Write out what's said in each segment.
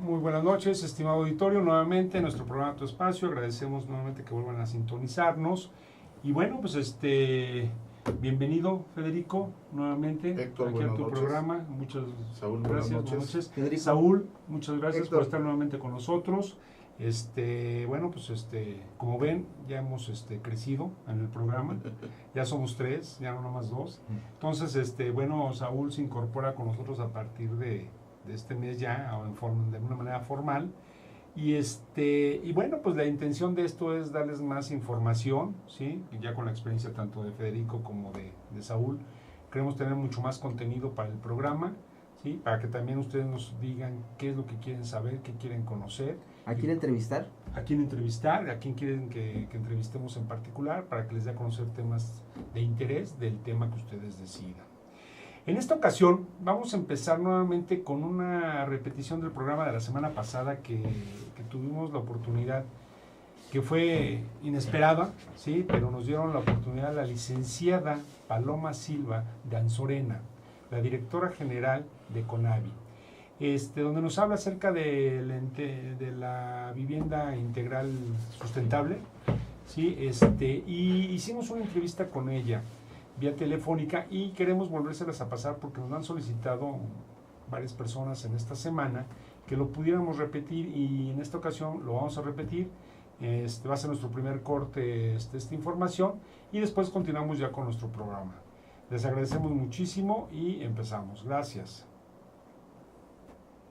Muy buenas noches, estimado auditorio, nuevamente nuestro programa Tu Espacio, agradecemos nuevamente que vuelvan a sintonizarnos y bueno, pues bienvenido Federico, nuevamente Héctor, aquí a tu noches. programa, muchas Saúl, gracias, buenas noches. Federico. Saúl, muchas gracias Héctor. por estar nuevamente con nosotros. Bueno, pues como ven, ya hemos crecido en el programa, ya somos 3, ya no nomás 2. Entonces, bueno, Saúl se incorpora con nosotros a partir de este mes ya, de una manera formal. Y bueno, pues la intención de esto es darles más información, ¿sí? Ya con la experiencia tanto de Federico como de Saúl, queremos tener mucho más contenido para el programa, ¿sí? Para que también ustedes nos digan qué es lo que quieren saber, qué quieren conocer. ¿A quién entrevistar? A quién quieren que entrevistemos en particular, para que les dé a conocer temas de interés del tema que ustedes decidan. En esta ocasión vamos a empezar nuevamente con una repetición del programa de la semana pasada que tuvimos la oportunidad, que fue inesperada, ¿sí? Pero nos dieron la oportunidad la licenciada Paloma Silva Danzorena, la directora general de CONAVI, donde nos habla acerca de la vivienda integral sustentable, ¿sí? Y hicimos una entrevista con ella vía telefónica y queremos volvérselas a pasar porque nos han solicitado varias personas en esta semana que lo pudiéramos repetir y en esta ocasión lo vamos a repetir. Va a ser nuestro primer corte esta información y después continuamos ya con nuestro programa. Les agradecemos muchísimo y empezamos. Gracias.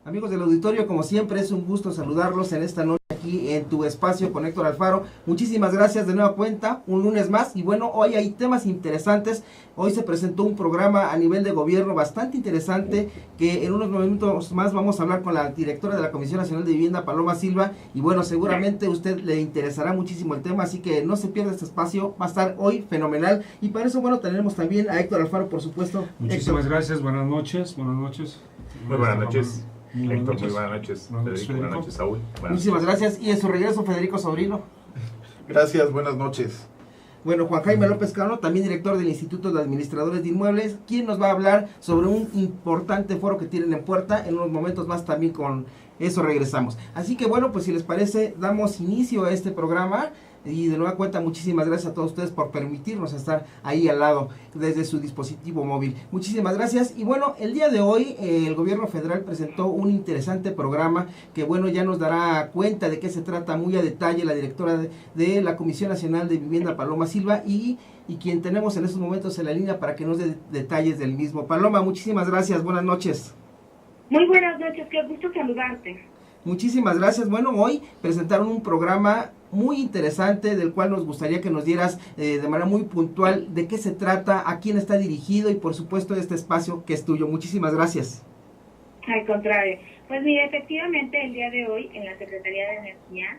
Amigos del auditorio, como siempre es un gusto saludarlos en esta noche aquí en Tu Espacio con Héctor Alfaro. Muchísimas gracias de nueva cuenta, un lunes más. Y bueno, hoy hay temas interesantes. Hoy se presentó un programa a nivel de gobierno bastante interesante, que en unos momentos más vamos a hablar con la directora de la Comisión Nacional de Vivienda, Paloma Silva. Y bueno, seguramente a usted le interesará muchísimo el tema, así que no se pierda este espacio, va a estar hoy fenomenal. Y para eso, bueno, tenemos también a Héctor Alfaro, por supuesto. Muchísimas gracias, buenas noches. Buenas noches. Muy buenas noches. Héctor, muy buenas noches. Federico, buenas noches. Saúl. Muchísimas gracias. Y en su regreso, Federico Sobrino. Gracias, buenas noches. Bueno, Juan Jaime López Cano, también director del Instituto de Administradores de Inmuebles, quien nos va a hablar sobre un importante foro que tienen en puerta. En unos momentos más también con eso regresamos. Así que bueno, pues si les parece, damos inicio a este programa. Y de nueva cuenta, muchísimas gracias a todos ustedes por permitirnos estar ahí al lado desde su dispositivo móvil. Muchísimas gracias. Y bueno, el día de hoy el gobierno federal presentó un interesante programa que bueno, ya nos dará cuenta de qué se trata muy a detalle la directora de la Comisión Nacional de Vivienda, Paloma Silva, y quien tenemos en estos momentos en la línea para que nos dé detalles del mismo. Paloma, muchísimas gracias. Buenas noches. Muy buenas noches, qué gusto saludarte. Muchísimas gracias. Bueno, hoy presentaron un programa muy interesante del cual nos gustaría que nos dieras de manera muy puntual de qué se trata, a quién está dirigido y por supuesto este espacio que es tuyo. Muchísimas gracias. Al contrario, pues mira, efectivamente el día de hoy en la Secretaría de Energía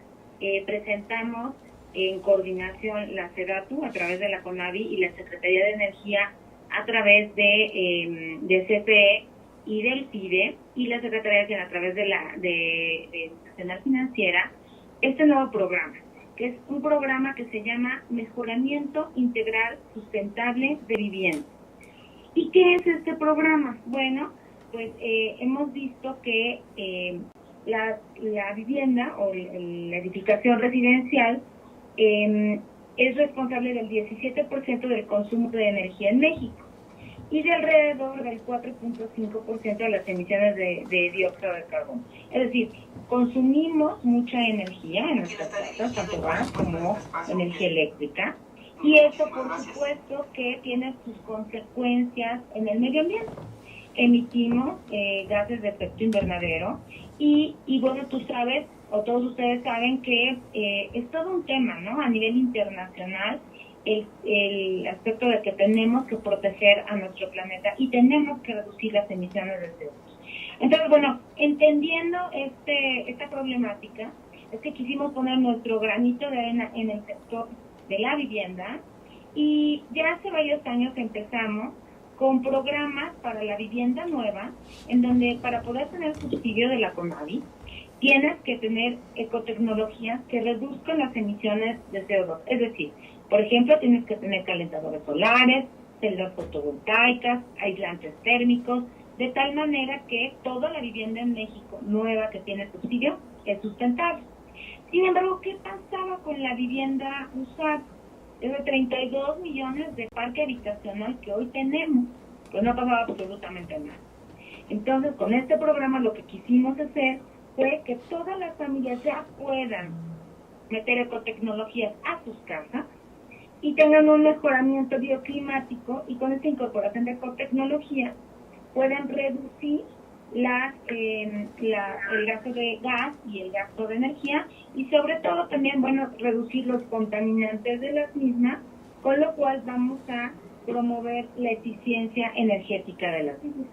presentamos en coordinación la SEDATU a través de la CONAVI y la Secretaría de Energía a través de CFE y del PIDE y la Secretaría a través de la Nacional Financiera este nuevo programa, que es un programa que se llama Mejoramiento Integral Sustentable de Vivienda. ¿Y qué es este programa? Bueno, pues hemos visto que la vivienda o la edificación residencial es responsable del 17% del consumo de energía en México y de alrededor del 4.5% de las emisiones de dióxido de carbono. Es decir, consumimos mucha energía en nuestras casas, tanto gas como energía eléctrica, y eso por supuesto que tiene sus consecuencias en el medio ambiente. Emitimos gases de efecto invernadero y bueno, tú sabes, o todos ustedes saben que es todo un tema, ¿no? A nivel internacional, el aspecto de que tenemos que proteger a nuestro planeta y tenemos que reducir las emisiones de CO2. Entonces, bueno, entendiendo esta problemática, es que quisimos poner nuestro granito de arena en el sector de la vivienda y ya hace varios años empezamos con programas para la vivienda nueva, en donde para poder tener subsidio de la CONAVI, tienes que tener ecotecnologías que reduzcan las emisiones de CO2. Es decir, por ejemplo, tienes que tener calentadores solares, celdas fotovoltaicas, aislantes térmicos, de tal manera que toda la vivienda en México nueva que tiene subsidio es sustentable. Sin embargo, ¿qué pasaba con la vivienda usada? Es de 32 millones de parque habitacional que hoy tenemos, pues no pasaba absolutamente nada. Entonces, con este programa lo que quisimos hacer fue que todas las familias ya puedan meter ecotecnologías a sus casas y tengan un mejoramiento bioclimático, y con esta incorporación de ecotecnología pueden reducir el gasto de gas y el gasto de energía, y sobre todo también, bueno, reducir los contaminantes de las mismas, con lo cual vamos a promover la eficiencia energética de las mismas.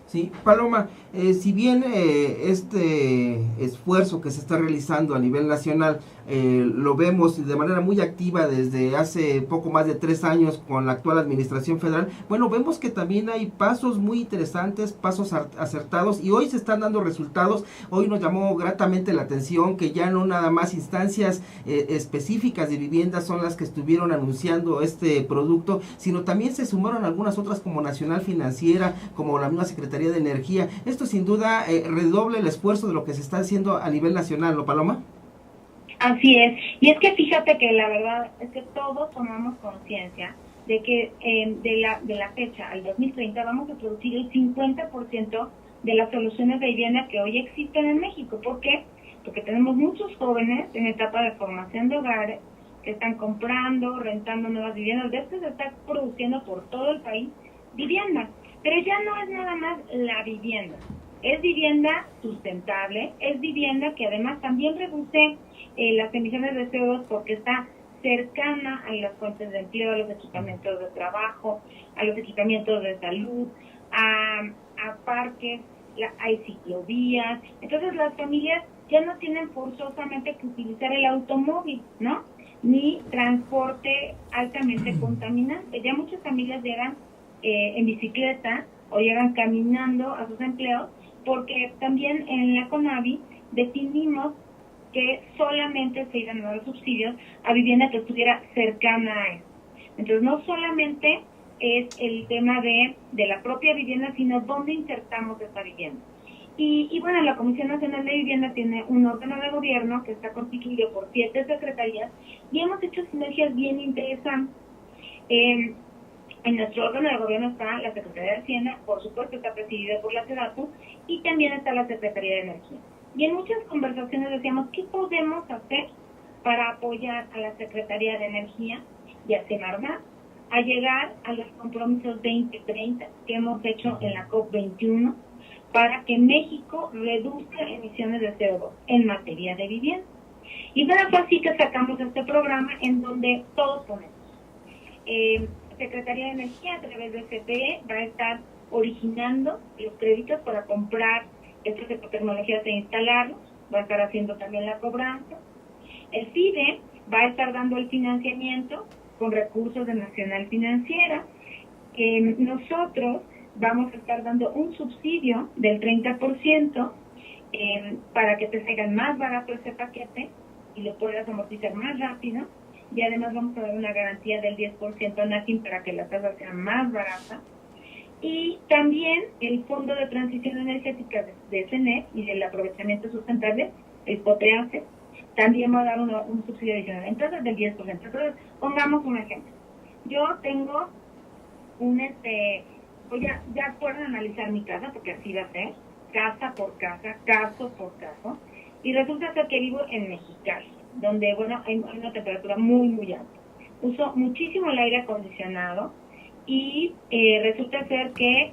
Sí, Paloma, si bien este esfuerzo que se está realizando a nivel nacional lo vemos de manera muy activa desde hace poco más de 3 años con la actual administración federal, bueno, vemos que también hay pasos muy interesantes, pasos acertados, y hoy se están dando resultados. Hoy nos llamó gratamente la atención que ya no nada más instancias específicas de viviendas son las que estuvieron anunciando este producto, sino también se sumaron algunas otras como Nacional Financiera, como la misma Secretaría de Energía. Esto sin duda redoble el esfuerzo de lo que se está haciendo a nivel nacional, ¿no, Paloma? Así es, y es que fíjate que la verdad es que todos tomamos conciencia de que de la fecha al 2030 vamos a producir el 50% de las soluciones de vivienda que hoy existen en México. ¿Por qué? Porque tenemos muchos jóvenes en etapa de formación de hogares que están comprando, rentando nuevas viviendas. De esto se está produciendo por todo el país vivienda, pero ya no es nada más la vivienda. Es vivienda sustentable, es vivienda que además también reduce las emisiones de CO2 porque está cercana a las fuentes de empleo, a los equipamientos de trabajo, a los equipamientos de salud, a parques, hay ciclovías. Entonces las familias ya no tienen forzosamente que utilizar el automóvil, ¿no? Ni transporte altamente contaminante. Ya muchas familias llegan en bicicleta o llegan caminando a sus empleos, porque también en la CONAVI definimos que solamente se iban a dar subsidios a vivienda que estuviera cercana a eso. Entonces no solamente es el tema de la propia vivienda, sino dónde insertamos esa vivienda. Y bueno, la Comisión Nacional de Vivienda tiene un órgano de gobierno que está constituido por 7 secretarías y hemos hecho sinergias bien interesantes. En nuestro órgano de gobierno está la Secretaría de Hacienda, por supuesto está presidida por la SEDATU, y también está la Secretaría de Energía. Y en muchas conversaciones decíamos, ¿qué podemos hacer para apoyar a la Secretaría de Energía y a Semarnat a llegar a los compromisos 2030 que hemos hecho en la COP21 para que México reduzca emisiones de CO2 en materia de vivienda? Y bueno, fue así que sacamos este programa en donde todos ponemos. Secretaría de Energía, a través del CPE, va a estar originando los créditos para comprar estas ecotecnologías e instalarlos, va a estar haciendo también la cobranza. El FIDE va a estar dando el financiamiento con recursos de Nacional Financiera. Nosotros vamos a estar dando un subsidio del 30% para que te salga más barato ese paquete y lo puedas amortizar más rápido. Y además vamos a dar una garantía del 10% a NACIM para que la tasa sea más barata. Y también el Fondo de Transición Energética de CENER y del Aprovechamiento Sustentable, el POTEACE, también va a dar un subsidio adicional, entonces del 10%. Entonces, pongamos un ejemplo. Yo tengo ya pueden analizar mi casa, porque así va a ser, casa por casa, caso por caso, y resulta ser que vivo en Mexicali, donde, bueno, hay una temperatura muy, muy alta. Uso muchísimo el aire acondicionado y resulta ser que,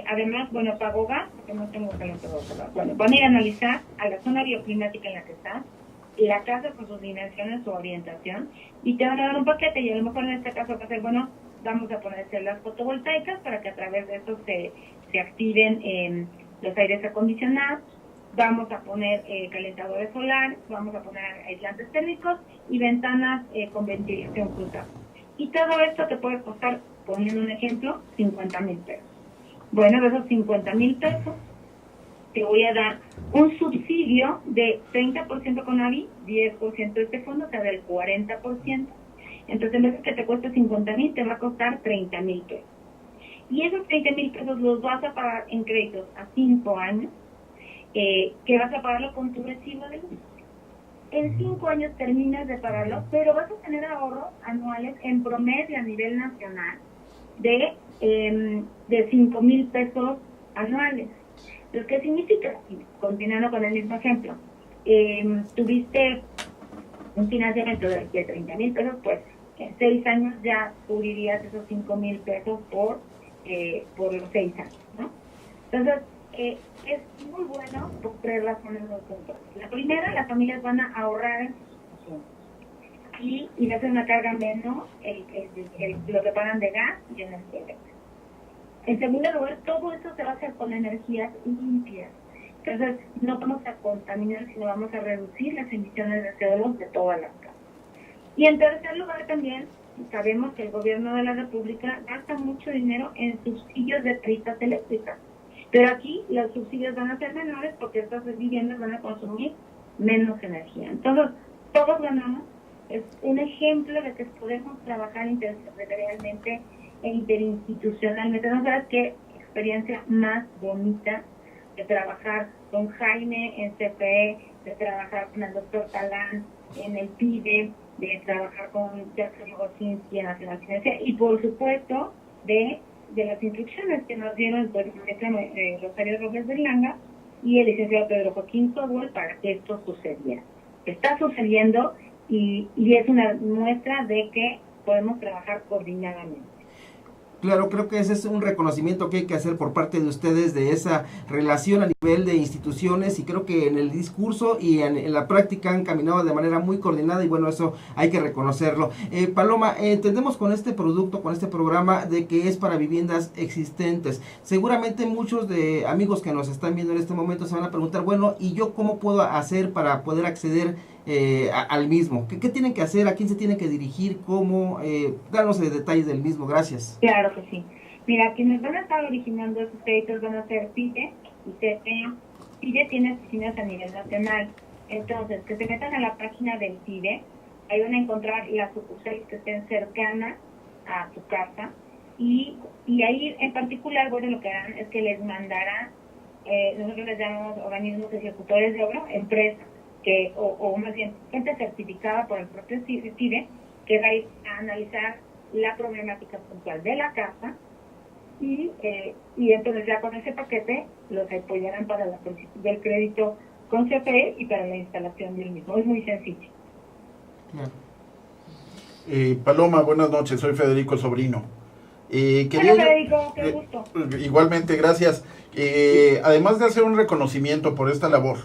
además, bueno, pago gas, porque no tengo calentador solar. Bueno, van a ir a analizar a la zona bioclimática en la que estás, la casa con sus dimensiones, su orientación, y te van a dar un paquete, y a lo mejor en este caso va a ser, bueno, vamos a poner celdas fotovoltaicas para que a través de eso se activen los aires acondicionados. Vamos a poner calentadores solares, vamos a poner aislantes térmicos y ventanas con ventilación cruzada. Y todo esto te puede costar, poniendo un ejemplo, 50,000 pesos. Bueno, de esos 50,000 pesos, te voy a dar un subsidio de 30% con AVI, 10% de este fondo, o sea, del 40%. Entonces, en vez de que te cueste 50,000, te va a costar 30,000 pesos. Y esos 30,000 pesos los vas a pagar en créditos a 5 años, que vas a pagarlo con tu recibo de luz. En 5 años terminas de pagarlo, pero vas a tener ahorros anuales en promedio a nivel nacional de 5,000 pesos anuales. Entonces, ¿qué significa? Continuando con el mismo ejemplo, tuviste un financiamiento de 30,000 pesos, pues en 6 años ya cubrirías esos 5,000 pesos por los 6 años, ¿no? Entonces, es muy bueno por 3 razones muy puntuales. La primera, las familias van a ahorrar en sus consumos y le hacen una carga menos lo que pagan de gas y energía eléctrica. En segundo lugar, todo esto se va a hacer con energías limpias. Entonces, no vamos a contaminar, sino vamos a reducir las emisiones de CO2 de todas las casas. Y en tercer lugar también, sabemos que el gobierno de la República gasta mucho dinero en subsidios de tarifas eléctricas. Pero aquí los subsidios van a ser menores porque estas viviendas van a consumir menos energía. Entonces, todos ganamos. Es un ejemplo de que podemos trabajar intersectorialmente e interinstitucionalmente. ¿No sabes qué experiencia más bonita de trabajar con Jaime en CFE, de trabajar con el doctor Talán en el PIDE, de trabajar con Jackson Rogosinski en la Ciencia y, por supuesto, de las instrucciones que nos dieron el maestro Rosario Robles Berlanga y el licenciado Pedro Joaquín Sobol para que esto sucediera. Está sucediendo y es una muestra de que podemos trabajar coordinadamente. Claro, creo que ese es un reconocimiento que hay que hacer por parte de ustedes de esa relación a nivel de instituciones, y creo que en el discurso y en la práctica han caminado de manera muy coordinada, y bueno, eso hay que reconocerlo. Paloma, entendemos con este producto, con este programa, de que es para viviendas existentes. Seguramente muchos de amigos que nos están viendo en este momento se van a preguntar, bueno, ¿y yo cómo puedo hacer para poder acceder al mismo? ¿Qué tienen que hacer? ¿A quién se tienen que dirigir? ¿Cómo? Danos detalles del mismo. Gracias. Claro que sí. Mira, quienes van a estar originando esos créditos van a ser PIDE y CFE. PIDE tiene oficinas a nivel nacional. Entonces, que se metan a la página del PIDE, ahí van a encontrar las sucursales que estén cercanas a tu casa. Y ahí en particular, bueno, lo que harán es que les mandarán, nosotros les llamamos organismos ejecutores de obra, empresas, o más bien gente certificada por el propio PIDE, que va a ir a analizar la problemática puntual de la casa y entonces ya con ese paquete los apoyarán para la solicitud del crédito con CFE y para la instalación del mismo. Es muy sencillo. Paloma, buenas noches, soy Federico Sobrino. Hola Federico, qué gusto. Igualmente, gracias. Además de hacer un reconocimiento por esta labor,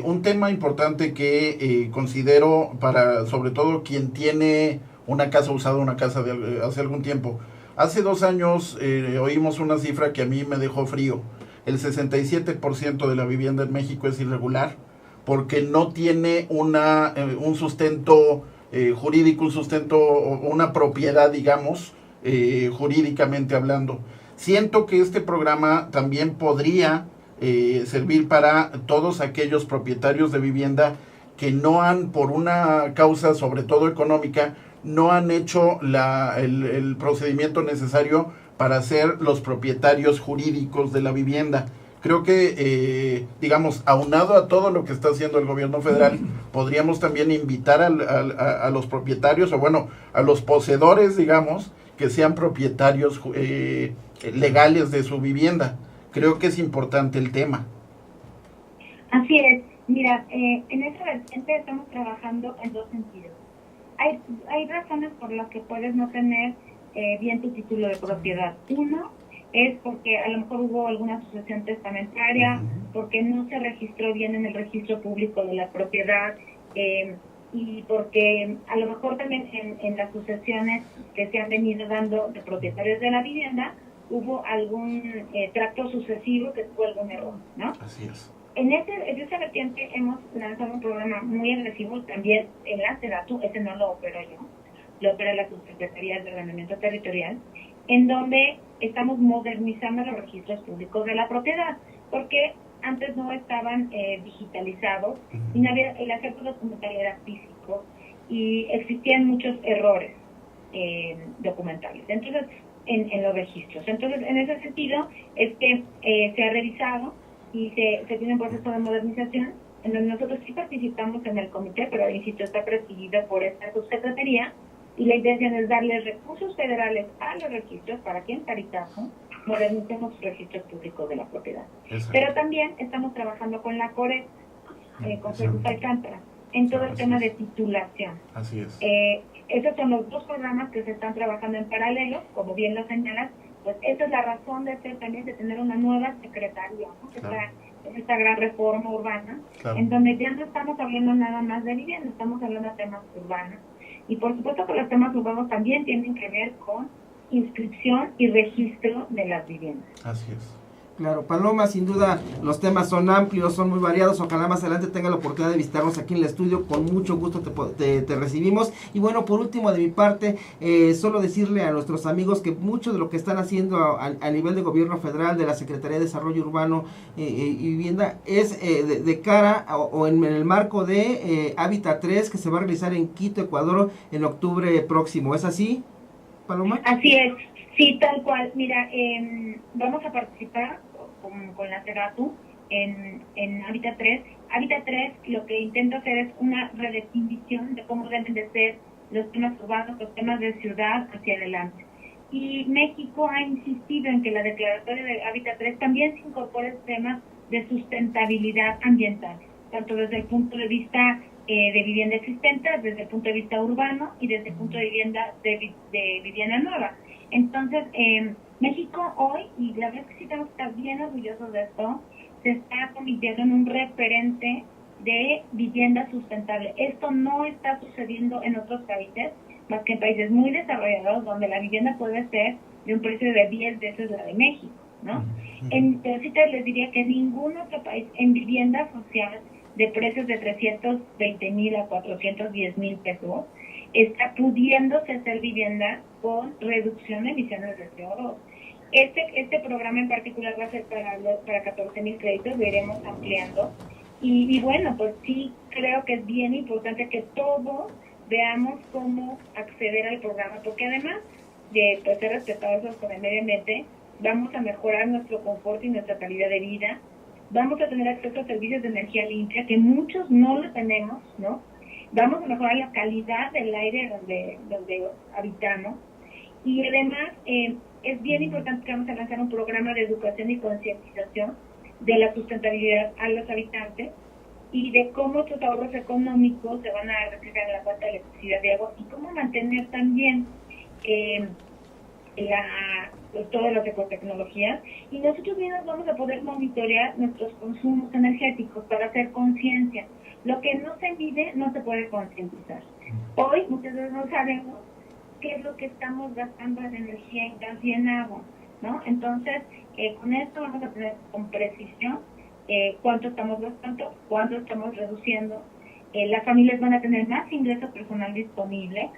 un tema importante que considero para sobre todo quien tiene una casa usada, una casa de hace algún tiempo. Hace 2 años oímos una cifra que a mí me dejó frío. El 67% de la vivienda en México es irregular porque no tiene un sustento jurídico, un sustento, una propiedad, digamos, jurídicamente hablando. Siento que este programa también podría servir para todos aquellos propietarios de vivienda que no han, por una causa sobre todo económica, no han hecho el procedimiento necesario para ser los propietarios jurídicos de la vivienda. Creo que, digamos, aunado a todo lo que está haciendo el gobierno federal, podríamos también invitar a los propietarios, o bueno, a los poseedores, digamos, que sean propietarios legales de su vivienda. Creo que es importante el tema. Así es. Mira, en esa vertiente estamos trabajando en 2 sentidos. Hay razones por las que puedes no tener bien tu título de propiedad. Uno es porque a lo mejor hubo alguna sucesión testamentaria, porque no se registró bien en el registro público de la propiedad, y porque a lo mejor también en las sucesiones que se han venido dando de propietarios de la vivienda hubo algún tracto sucesivo que tuvo algún error, ¿no? Así es. En esa vertiente hemos lanzado un programa muy agresivo también en la SEDATU, ese no lo opero yo, lo opera la Subsecretaría de Ordenamiento Territorial, en donde estamos modernizando los registros públicos de la propiedad, porque antes no estaban digitalizados y no había, el acervo documental era físico y existían muchos errores documentales. Entonces, en los registros. Entonces, en ese sentido, es que se ha revisado y se tiene un proceso de modernización en donde nosotros sí participamos en el comité, pero el instituto está presidido por esta subsecretaría, y la intención es darle recursos federales a los registros para que en Caritazo modernicemos los registros públicos de la propiedad. Exacto. Pero también estamos trabajando con la CORE, con Jesús Alcántara, en todo el tema de titulación. Así es. Esos son los dos programas que se están trabajando en paralelo, como bien lo señalas. Pues esa es la razón de ser también de tener una nueva secretaría, ¿no? Claro. Esta gran reforma urbana, Claro. en donde ya no estamos hablando nada más de vivienda, estamos hablando de temas urbanos. Y por supuesto que los temas urbanos también tienen que ver con inscripción y registro de las viviendas. Así es. Claro, Paloma, sin duda los temas son amplios, son muy variados. Ojalá más adelante tenga la oportunidad de visitarnos aquí en el estudio. Con mucho gusto te recibimos. Y bueno, por último de mi parte, solo decirle a nuestros amigos que mucho de lo que están haciendo a nivel de gobierno federal, de la Secretaría de Desarrollo Urbano y Vivienda, es de cara o en el marco de Hábitat 3, que se va a realizar en Quito, Ecuador, en octubre próximo. ¿Es así, Paloma? Así es, sí, tal cual. Mira, vamos a participar con la Sedatu en Hábitat 3. Hábitat 3 lo que intenta hacer es una redefinición de cómo deben de ser los temas urbanos, los temas de ciudad hacia adelante. Y México ha insistido en que la declaratoria de Hábitat 3 también se incorpore temas de sustentabilidad ambiental, tanto desde el punto de vista de vivienda existente, desde el punto de vista urbano y desde el punto de vivienda nueva. Entonces, México hoy, y la verdad es que sí tenemos que estar bien orgullosos de esto, se está convirtiendo en un referente de vivienda sustentable. Esto no está sucediendo en otros países, más que en países muy desarrollados, donde la vivienda puede ser de un precio de 10 veces la de México, ¿no? Pero sí les diría que ningún otro país en vivienda social de precios de 320,000 a 410,000 pesos está pudiéndose hacer vivienda con reducción de emisiones de CO2. Este programa en particular va a ser para 14,000 créditos, lo iremos ampliando. Y bueno, pues sí creo que es bien importante que todos veamos cómo acceder al programa, porque además de pues, ser respetuosos con el medio ambiente, vamos a mejorar nuestro confort y nuestra calidad de vida, vamos a tener acceso a servicios de energía limpia, que muchos no lo tenemos, ¿no? Vamos a mejorar la calidad del aire donde habitamos, y además es bien importante que vamos a lanzar un programa de educación y concientización de la sustentabilidad a los habitantes y de cómo sus ahorros económicos se van a reflejar en la cuenta de electricidad y agua, y cómo mantener también todas las ecotecnologías, y nosotros mismos vamos a poder monitorear nuestros consumos energéticos para hacer conciencia. Lo que no se mide no se puede concientizar. Hoy muchas veces no sabemos qué es lo que estamos gastando en energía, en gas y en agua, ¿no? Entonces, con esto vamos a tener con precisión cuánto estamos gastando, cuánto estamos reduciendo. Las familias van a tener más ingreso personal disponible,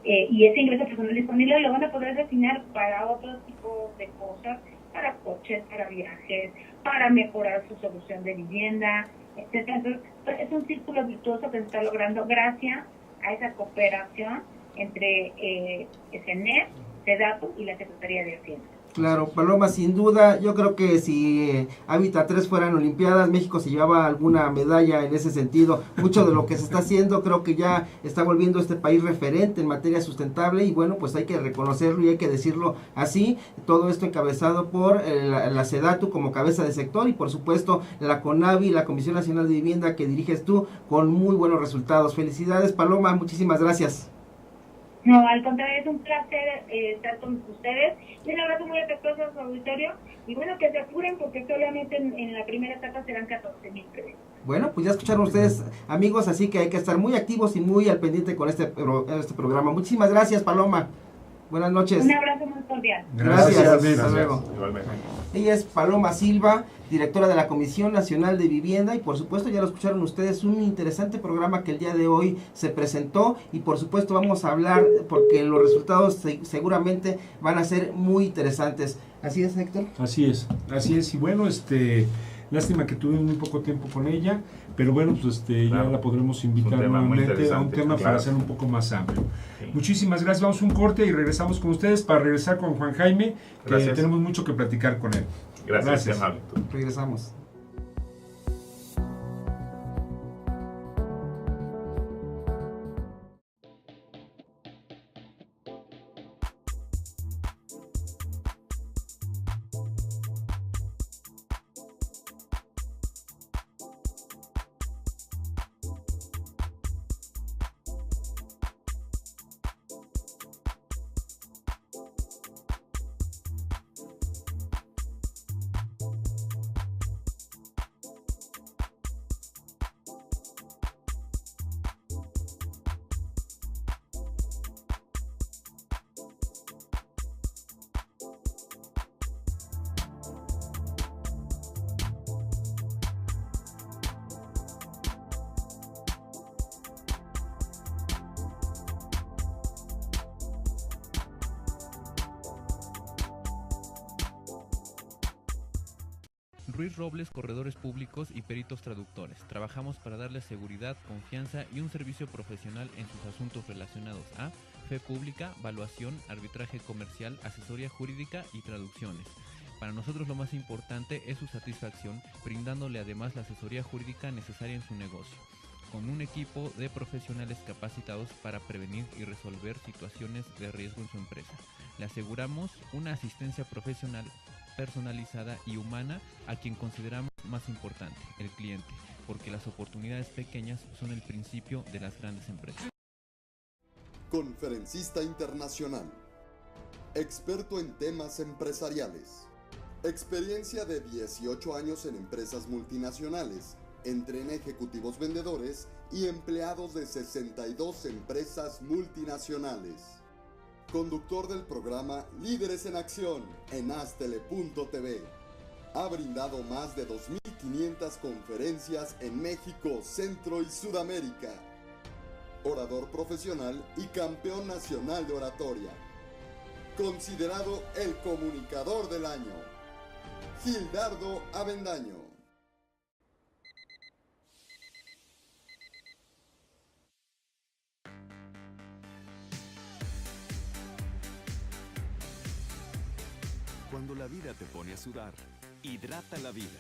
y ese ingreso personal disponible lo van a poder destinar para otro tipo de cosas, para coches, para viajes, para mejorar su solución de vivienda, etc. Entonces, es un círculo virtuoso que se está logrando gracias a esa cooperación entre SENER, Sedatu y la Secretaría de Hacienda. Claro, Paloma, sin duda, yo creo que si Hábitat 3 fueran Olimpiadas, México se llevaba alguna medalla en ese sentido. Mucho de lo que se está haciendo creo que ya está volviendo este país referente en materia sustentable, y bueno, pues hay que reconocerlo y hay que decirlo así. Todo esto encabezado por la Sedatu como cabeza de sector, y por supuesto la CONAVI, la Comisión Nacional de Vivienda que diriges tú, con muy buenos resultados. Felicidades, Paloma, muchísimas gracias. No, al contrario, es un placer estar con ustedes. Y un abrazo muy afectuoso a su auditorio. Y bueno, que se apuren porque solamente en la primera etapa serán 14,000 créditos. Bueno, pues ya escucharon ustedes, amigos, así que hay que estar muy activos y muy al pendiente con este programa. Muchísimas gracias, Paloma. Buenas noches. Un abrazo muy cordial. Gracias. Hasta Luego. Igualmente. Ella es Paloma Silva, directora de la Comisión Nacional de Vivienda, y por supuesto ya lo escucharon ustedes, un interesante programa que el día de hoy se presentó, y por supuesto vamos a hablar porque los resultados seguramente van a ser muy interesantes. ¿Así es, Héctor? Así es, y bueno, Lástima que tuve muy poco tiempo con ella, pero bueno, pues Claro. ya la podremos invitar tema muy nuevamente a un interesante, tema claro. para hacer un poco más amplio. Sí. Muchísimas gracias, vamos a un corte y regresamos con ustedes para regresar con Juan Jaime, que Gracias. tenemos mucho que platicar con él. Gracias, Gracias. qué amable. Regresamos. Ruiz Robles, corredores públicos y peritos traductores. Trabajamos para darles seguridad, confianza y un servicio profesional en sus asuntos relacionados a fe pública, valuación, arbitraje comercial, asesoría jurídica y traducciones. Para nosotros lo más importante es su satisfacción, brindándole además la asesoría jurídica necesaria en su negocio, con un equipo de profesionales capacitados para prevenir y resolver situaciones de riesgo en su empresa. Le aseguramos una asistencia profesional personalizada y humana a quien consideramos más importante, el cliente, porque las oportunidades pequeñas son el principio de las grandes empresas. Conferencista internacional, experto en temas empresariales, experiencia de 18 años en empresas multinacionales, entrena ejecutivos vendedores y empleados de 62 empresas multinacionales. Conductor del programa Líderes en Acción en Astele.tv. Ha brindado más de 2.500 conferencias en México, Centro y Sudamérica. Orador profesional y campeón nacional de oratoria. Considerado el comunicador del año. Gildardo Avendaño. Cuando la vida te pone a sudar, hidrata la vida.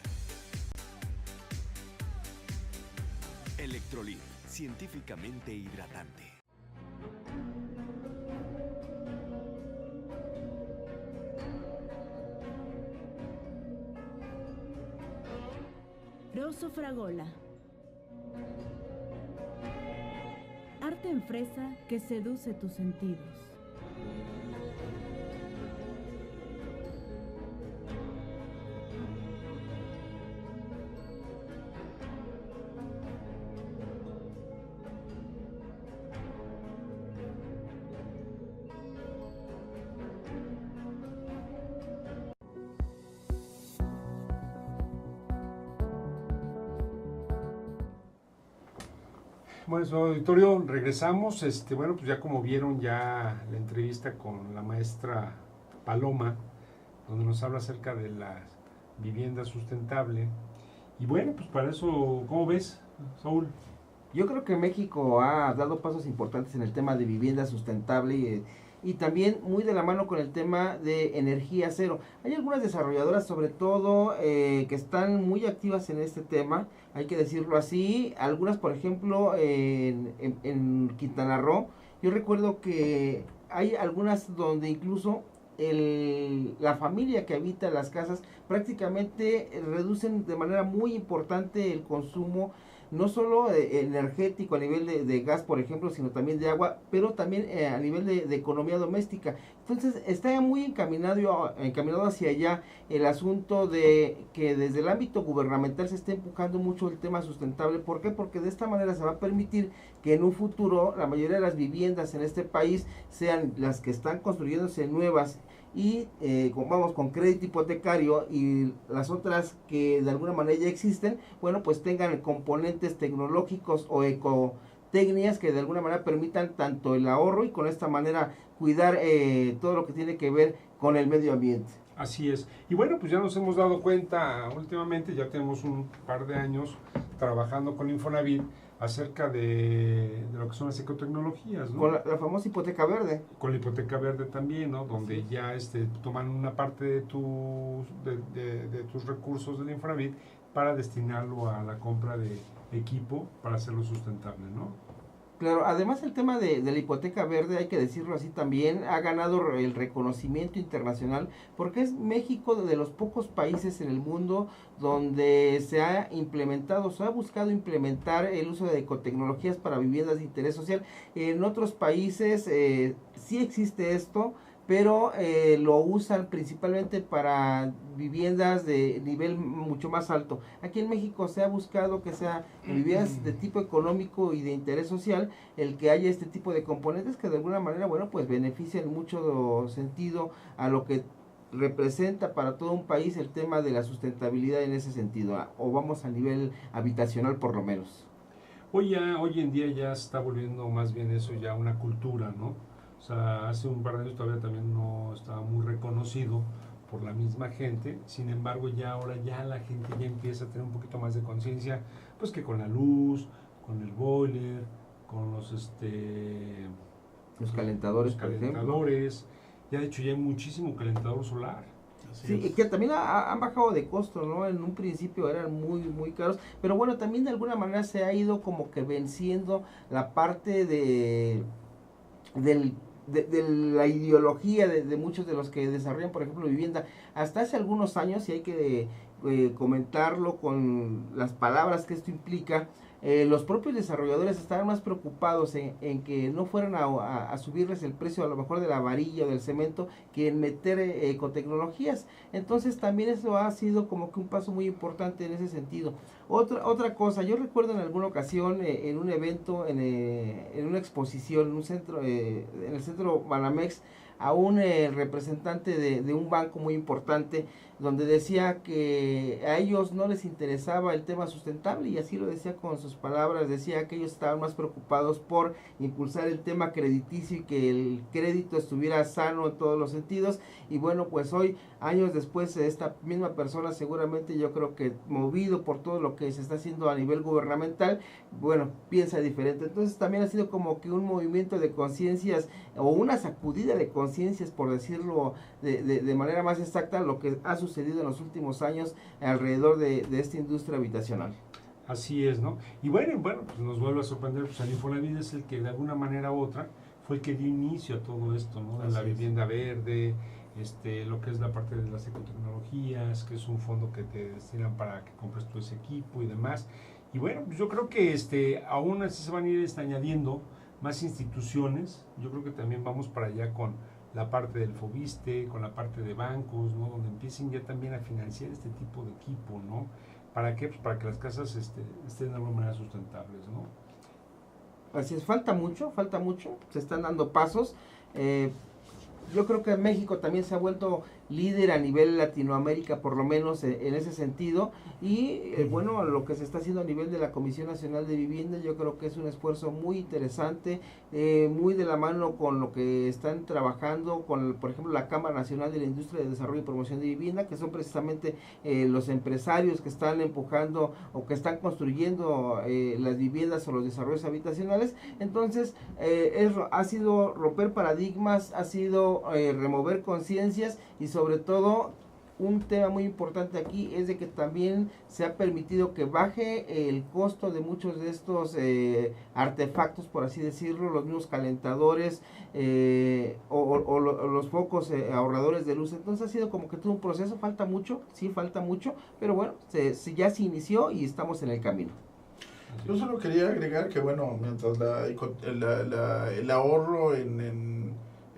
Electrolit, científicamente hidratante. Rosso Fragola. Arte en fresa que seduce tus sentidos. Bueno, su auditorio, regresamos. Bueno, pues ya como vieron ya la entrevista con la maestra Paloma, donde nos habla acerca de la vivienda sustentable. Y bueno, pues para eso, ¿cómo ves, Saúl? Yo creo que México ha dado pasos importantes en el tema de vivienda sustentable y también muy de la mano con el tema de energía cero. Hay algunas desarrolladoras sobre todo que están muy activas en este tema, hay que decirlo así. Algunas, por ejemplo, en Quintana Roo, yo recuerdo que hay algunas donde incluso la familia que habita las casas prácticamente reducen de manera muy importante el consumo, no solo energético a nivel de gas, por ejemplo, sino también de agua, pero también a nivel de economía doméstica. Entonces está muy encaminado hacia allá el asunto de que desde el ámbito gubernamental se está empujando mucho el tema sustentable. ¿Por qué? Porque de esta manera se va a permitir que en un futuro la mayoría de las viviendas en este país sean las que están construyéndose nuevas y con crédito hipotecario, y las otras que de alguna manera ya existen, bueno, pues tengan componentes tecnológicos o ecotecnias que de alguna manera permitan tanto el ahorro y con esta manera cuidar todo lo que tiene que ver con el medio ambiente. Así es. Y bueno, pues ya nos hemos dado cuenta últimamente, ya tenemos un par de años trabajando con Infonavit acerca de lo que son las ecotecnologías, ¿no? Con la famosa hipoteca verde. Con la hipoteca verde también, ¿no? Donde ya toman una parte de tus recursos del Infonavit para destinarlo a la compra de equipo para hacerlo sustentable, ¿no? Claro, además el tema de la hipoteca verde, hay que decirlo así también, ha ganado el reconocimiento internacional porque es México de los pocos países en el mundo donde se ha implementado, se ha buscado implementar el uso de ecotecnologías para viviendas de interés social. En otros países sí existe esto, pero lo usan principalmente para viviendas de nivel mucho más alto. Aquí en México se ha buscado que sea viviendas de tipo económico y de interés social, el que haya este tipo de componentes que de alguna manera, bueno, pues benefician mucho sentido a lo que representa para todo un país el tema de la sustentabilidad en ese sentido, o vamos a nivel habitacional por lo menos. Hoy en día ya se está volviendo más bien eso ya una cultura, ¿no? O sea, hace un par de años todavía también no estaba muy reconocido por la misma gente, sin embargo ahora ya la gente ya empieza a tener un poquito más de conciencia, pues que con la luz, con el boiler, con los calentadores, por ejemplo. Ya de hecho ya hay muchísimo calentador solar. Sí, que también han bajado de costo, ¿no? En un principio eran muy caros, pero bueno, también de alguna manera se ha ido como que venciendo la parte de la ideología de muchos de los que desarrollan, por ejemplo, vivienda. Hasta hace algunos años, y hay que comentarlo con las palabras que esto implica, los propios desarrolladores estaban más preocupados en que no fueran a subirles el precio a lo mejor de la varilla o del cemento que en meter ecotecnologías. Entonces también eso ha sido como que un paso muy importante en ese sentido. Otra cosa, yo recuerdo en alguna ocasión en un evento, en una exposición, en un centro, en el centro Banamex, a un representante de un banco muy importante, donde decía que a ellos no les interesaba el tema sustentable, y así lo decía con sus palabras, decía que ellos estaban más preocupados por impulsar el tema crediticio y que el crédito estuviera sano en todos los sentidos. Y bueno, pues hoy, años después, esta misma persona seguramente, yo creo que movido por todo lo que se está haciendo a nivel gubernamental, bueno, piensa diferente. Entonces también ha sido como que un movimiento de conciencias o una sacudida de conciencias, por decirlo de manera más exacta, lo que ha sucedido en los últimos años alrededor de esta industria habitacional. Así es, ¿no? Y bueno, pues nos vuelve a sorprender, pues el Infonavit es el que de alguna manera u otra fue el que dio inicio a todo esto, ¿no? De la vivienda verde, lo que es la parte de las ecotecnologías, que es un fondo que te destinan para que compres tu ese equipo y demás. Y bueno, pues yo creo que aún así se van a ir añadiendo más instituciones. Yo creo que también vamos para allá con la parte del Fobiste, con la parte de bancos, ¿no? Donde empiecen ya también a financiar este tipo de equipo, ¿no? ¿Para qué? Pues para que las casas estén de alguna manera sustentables, ¿no? Así es, falta mucho, se están dando pasos. Yo creo que México también se ha vuelto líder a nivel Latinoamérica, por lo menos en ese sentido, y bueno, lo que se está haciendo a nivel de la Comisión Nacional de Vivienda, yo creo que es un esfuerzo muy interesante, muy de la mano con lo que están trabajando con, por ejemplo, la Cámara Nacional de la Industria de Desarrollo y Promoción de Vivienda, que son precisamente los empresarios que están empujando o que están construyendo las viviendas o los desarrollos habitacionales. Entonces, ha sido romper paradigmas, ha sido remover conciencias, y sobre todo un tema muy importante aquí es de que también se ha permitido que baje el costo de muchos de estos artefactos, por así decirlo, los mismos calentadores o los focos ahorradores de luz. Entonces ha sido como que todo un proceso, falta mucho, pero bueno, ya se inició y estamos en el camino. Yo solo quería agregar que bueno, mientras el ahorro en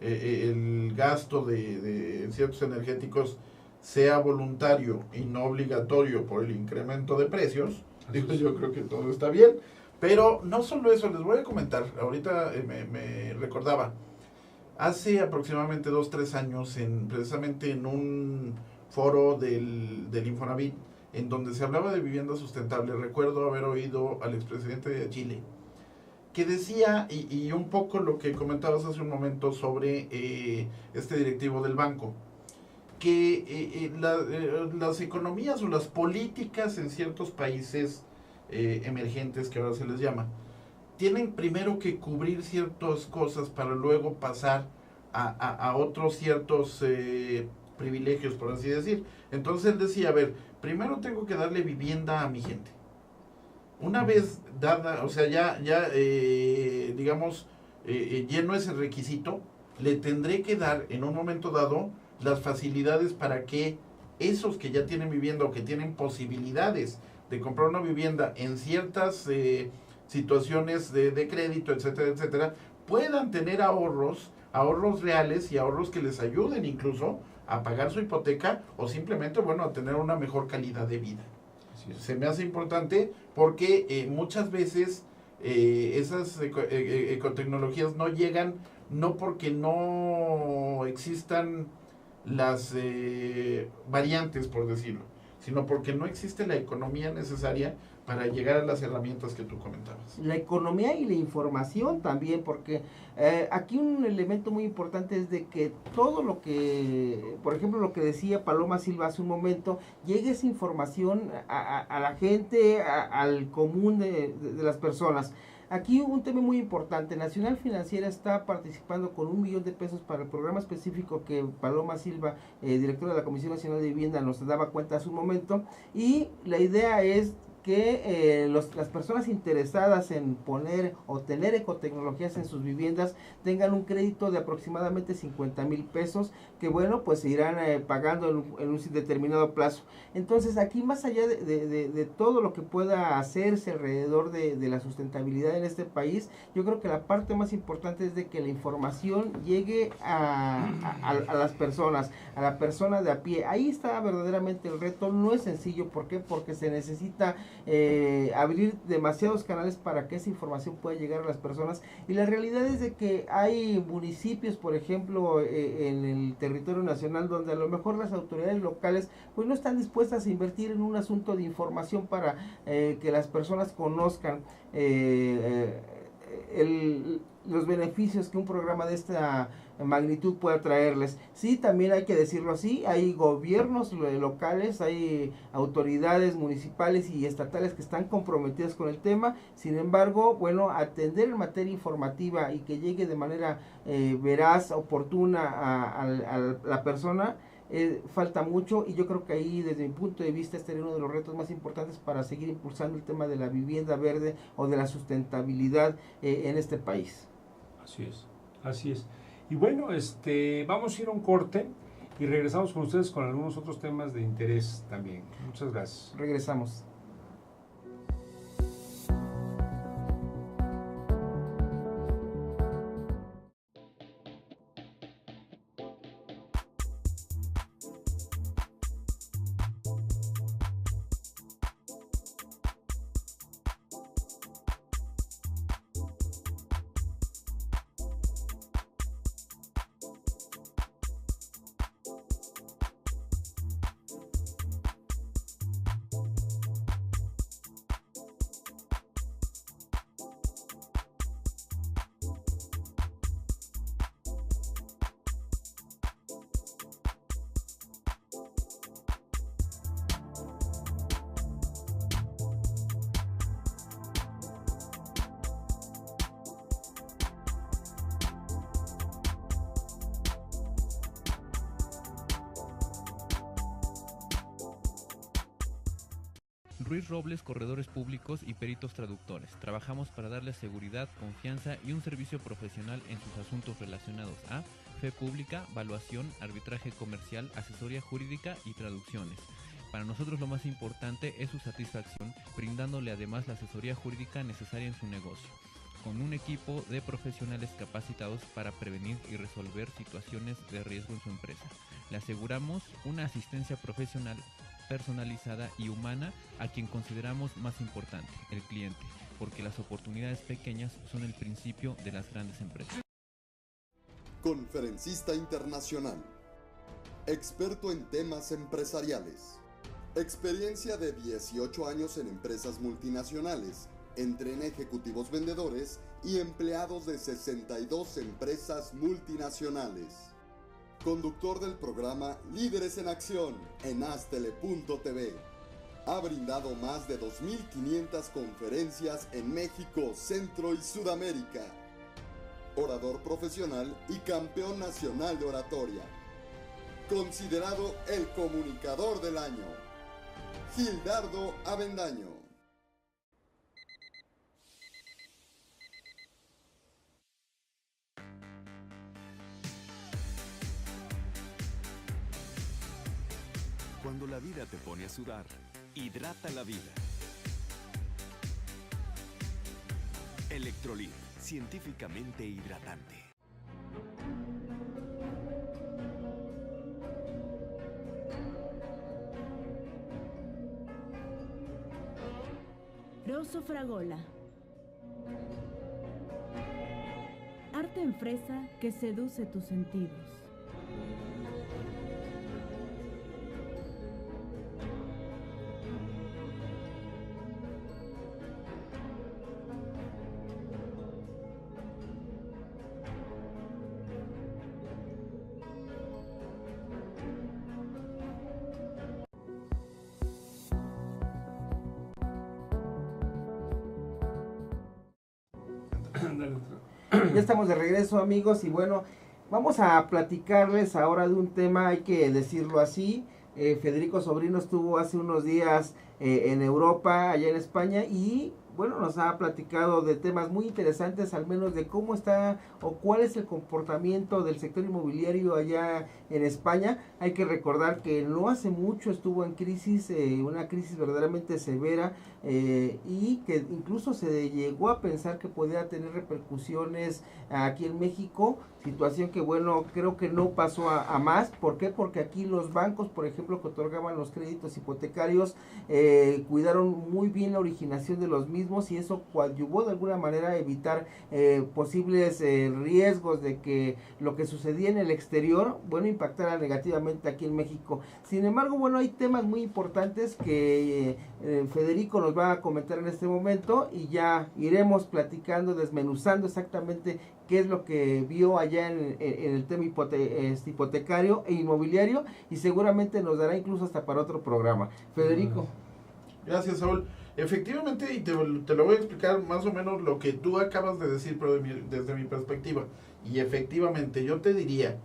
el gasto de ciertos energéticos sea voluntario y no obligatorio por el incremento de precios, yo creo que todo está bien. Pero no solo eso, les voy a comentar, ahorita me recordaba, hace aproximadamente 2-3 años, precisamente en un foro del Infonavit, en donde se hablaba de vivienda sustentable, recuerdo haber oído al expresidente de Chile, que decía, y un poco lo que comentabas hace un momento sobre este directivo del banco, que las economías o las políticas en ciertos países emergentes, que ahora se les llama, tienen primero que cubrir ciertas cosas para luego pasar a otros ciertos privilegios, por así decir. Entonces él decía, a ver, primero tengo que darle vivienda a mi gente. Una vez dada, o sea, digamos, lleno ese requisito, le tendré que dar en un momento dado las facilidades para que esos que ya tienen vivienda o que tienen posibilidades de comprar una vivienda en ciertas situaciones de crédito, etcétera, etcétera, puedan tener ahorros reales y ahorros que les ayuden incluso a pagar su hipoteca o simplemente, bueno, a tener una mejor calidad de vida. Se me hace importante porque muchas veces esas ecotecnologías no llegan, no porque no existan las variantes, por decirlo, sino porque no existe la economía necesaria para llegar a las herramientas que tú comentabas. La economía y la información también, porque aquí un elemento muy importante es de que todo lo que, por ejemplo, lo que decía Paloma Silva hace un momento, llegue esa información a la gente, al común de las personas. Aquí un tema muy importante, Nacional Financiera está participando con $1 millón para el programa específico que Paloma Silva, directora de la Comisión Nacional de Vivienda, nos daba cuenta hace un momento, y la idea es que las personas interesadas en poner o tener ecotecnologías en sus viviendas tengan un crédito de aproximadamente $50,000, que bueno, pues se irán pagando en un determinado plazo. Entonces aquí, más allá de todo lo que pueda hacerse alrededor de la sustentabilidad en este país, yo creo que la parte más importante es de que la información llegue a las personas, a la persona de a pie. Ahí está verdaderamente el reto. No es sencillo. ¿Por qué? Porque se necesita abrir demasiados canales para que esa información pueda llegar a las personas, y la realidad es de que hay municipios, por ejemplo, en el territorio nacional, donde a lo mejor las autoridades locales pues no están dispuestas a invertir en un asunto de información para que las personas conozcan los beneficios que un programa de esta magnitud pueda traerles. Sí, también hay que decirlo así, hay gobiernos locales, hay autoridades municipales y estatales que están comprometidas con el tema. Sin embargo, bueno, atender en materia informativa y que llegue de manera veraz, oportuna a la persona, falta mucho, y yo creo que ahí, desde mi punto de vista, este sería uno de los retos más importantes para seguir impulsando el tema de la vivienda verde o de la sustentabilidad en este país. Así es, así es. Y bueno, vamos a ir a un corte y regresamos con ustedes con algunos otros temas de interés también. Muchas gracias. Regresamos. Ruiz Robles, corredores públicos y peritos traductores. Trabajamos para darles seguridad, confianza y un servicio profesional en sus asuntos relacionados a fe pública, valuación, arbitraje comercial, asesoría jurídica y traducciones. Para nosotros lo más importante es su satisfacción, brindándole además la asesoría jurídica necesaria en su negocio, con un equipo de profesionales capacitados para prevenir y resolver situaciones de riesgo en su empresa. Le aseguramos una asistencia profesional personalizada y humana a quien consideramos más importante, el cliente, porque las oportunidades pequeñas son el principio de las grandes empresas. Conferencista internacional, experto en temas empresariales, experiencia de 18 años en empresas multinacionales, entrena ejecutivos vendedores y empleados de 62 empresas multinacionales. conductor del programa Líderes en Acción en Astele.tv. Ha brindado más de 2.500 conferencias en México, Centro y Sudamérica. Orador profesional y campeón nacional de oratoria. Considerado el comunicador del año. Gildardo Avendaño. Cuando la vida te pone a sudar, hidrata la vida. Electrolit, científicamente hidratante. Rosso Fragola. Arte en fresa que seduce tus sentidos. Ya estamos de regreso, amigos, y bueno, vamos a platicarles ahora de un tema, hay que decirlo así. Federico Sobrino estuvo hace unos días en Europa, allá en España, y bueno, nos ha platicado de temas muy interesantes, al menos de cómo está o cuál es el comportamiento del sector inmobiliario allá en España. Hay que recordar que no hace mucho estuvo en crisis, una crisis verdaderamente severa, y que incluso se llegó a pensar que podía tener repercusiones aquí en México, situación que bueno, creo que no pasó a más. ¿Por qué? Porque aquí los bancos, por ejemplo, que otorgaban los créditos hipotecarios, cuidaron muy bien la originación de los mismos, y eso coadyuvó de alguna manera a evitar posibles riesgos de que lo que sucedía en el exterior, bueno, impactara negativamente aquí en México. Sin embargo, bueno, hay temas muy importantes que Federico nos va a comentar en este momento, y ya iremos platicando, desmenuzando exactamente qué es lo que vio allá en el tema hipotecario e inmobiliario, y seguramente nos dará incluso hasta para otro programa. Federico. Gracias, Saúl. Efectivamente, y te lo voy a explicar más o menos lo que tú acabas de decir, pero desde mi perspectiva. Y efectivamente, yo te diría